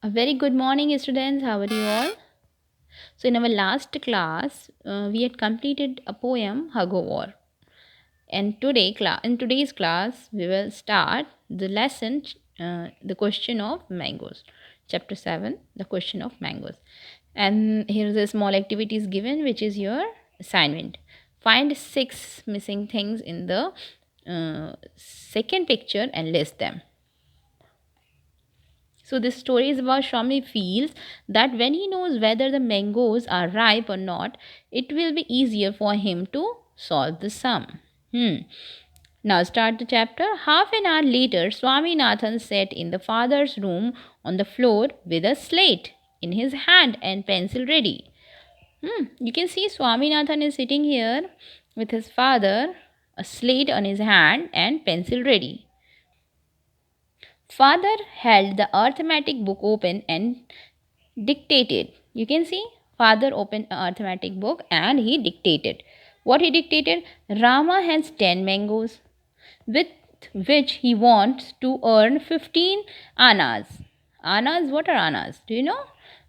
A very good morning, students. How are you all? So, in our last class, we had completed a poem, Hug of War. And in today's class, we will start the lesson, the question of mangoes. Chapter 7, the question of mangoes. And here is a small activity is given, which is your assignment. Find six missing things in the second picture and list them. So this story is about Shami feels that when he knows whether the mangoes are ripe or not, it will be easier for him to solve the sum. Now start the chapter. Half an hour later, Swaminathan sat in the father's room on the floor with a slate in his hand and pencil ready. You can see Swaminathan is sitting here with his father, a slate on his hand and pencil ready. Father held the arithmetic book open and dictated. You can see father opened an arithmetic book and he dictated. What he dictated? Rama has 10 mangoes with which he wants to earn 15 annas. Annas, what are annas? Do you know?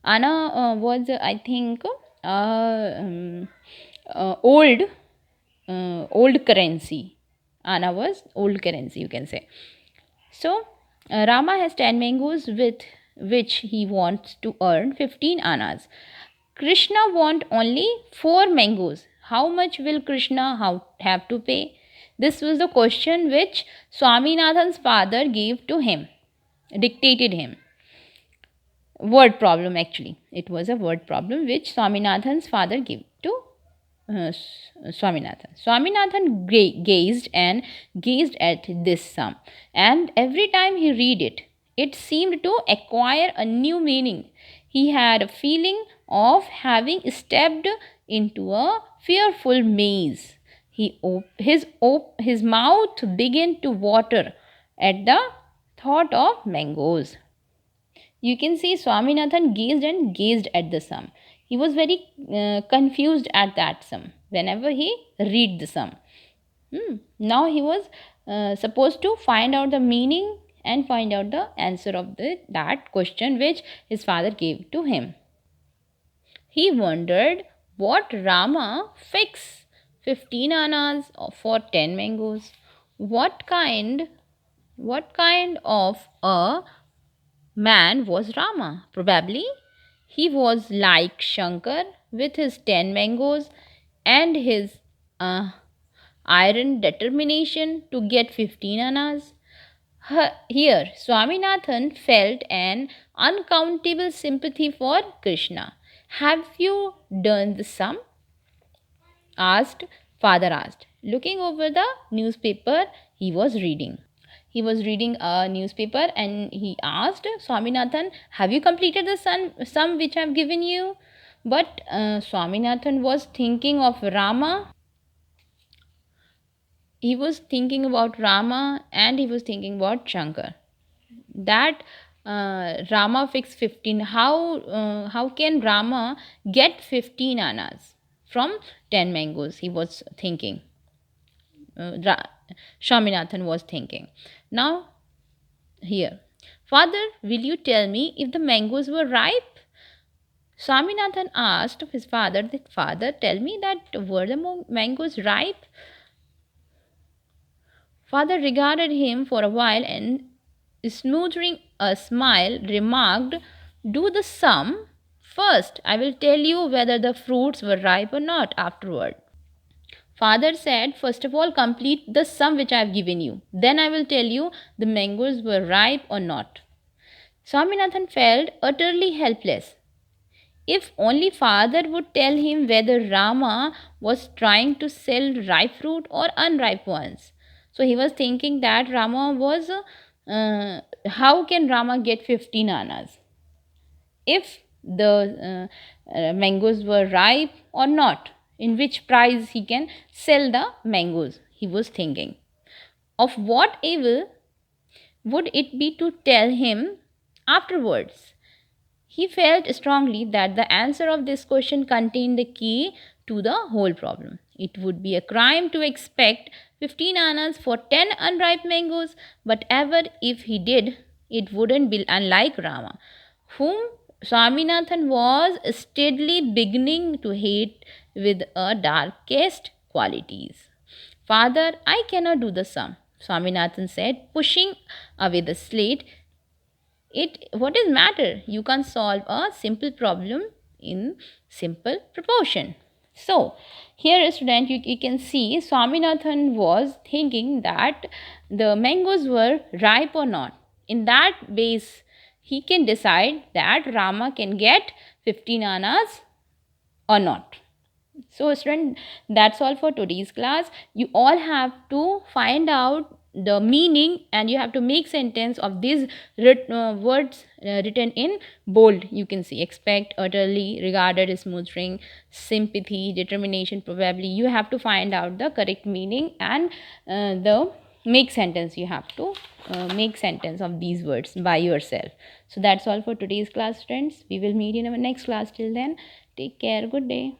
Anna was, I think, um, old old currency. Anna was old currency, you can say. So, Rama has 10 mangoes with which he wants to earn 15 annas. Krishna want only 4 mangoes. How much will Krishna have to pay? This was the question which Swaminathan's father gave to him, dictated him. Word problem actually. It was a word problem which Swaminathan's father gave to Swaminathan. Swaminathan gazed and gazed at this sum, and every time he read it, it seemed to acquire a new meaning. He had a feeling of having stepped into a fearful maze. His mouth began to water at the thought of mangoes. You can see Swaminathan gazed and gazed at the sum. He was very confused at that sum whenever he read the sum. Now he was supposed to find out the meaning and find out the answer of that question which his father gave to him. He wondered what Rama fix 15 annas for 10 mangoes. What kind of a man was Rama? Probably he was like Shankar with his 10 mangoes and his iron determination to get 15 annas. Here, Swaminathan felt an uncountable sympathy for Krishna. Have you done the sum? asked Father asked, looking over the newspaper he was reading. He was reading a newspaper and he asked Swaminathan, have you completed the sum which I have given you? But Swaminathan was thinking of Rama. He was thinking about Rama and he was thinking about Shankar. That Rama fixed 15. How can Rama get 15 annas from 10 mangoes? He was thinking. Swaminathan was thinking. Now, here, Father, will you tell me if the mangoes were ripe? Swaminathan asked of his father that, Father, tell me that were the mangoes ripe? Father regarded him for a while and, smoothing a smile, remarked, do the sum first. I will tell you whether the fruits were ripe or not afterward. Father said, first of all, complete the sum which I have given you. Then I will tell you the mangoes were ripe or not. Swaminathan felt utterly helpless. If only father would tell him whether Rama was trying to sell ripe fruit or unripe ones. So he was thinking that Rama was, how can Rama get 15 annas? If the mangoes were ripe or not, in which price he can sell the mangoes, he was thinking. Of what evil would it be to tell him afterwards? He felt strongly that the answer of this question contained the key to the whole problem. It would be a crime to expect 15 annas for 10 unripe mangoes, but ever if he did, it wouldn't be unlike Rama, whom Swaminathan was steadily beginning to hate with a darkest qualities. Father, I cannot do the sum, Swaminathan said, pushing away the slate. What is matter? You can solve a simple problem in simple proportion. So here, student, you can see Swaminathan was thinking that the mangoes were ripe or not. In that base, he can decide that Rama can get 15 annas or not. So student, that's all for today's class. You all have to find out the meaning and you have to make sentence of these words written in bold. You can see expect, utterly, regarded, smoothing, sympathy, determination, probably. You have to find out the correct meaning and the make sentence. You have to make sentence of these words by yourself. So that's all for today's class, friends. We will meet in our next class. Till then, take care. Good day.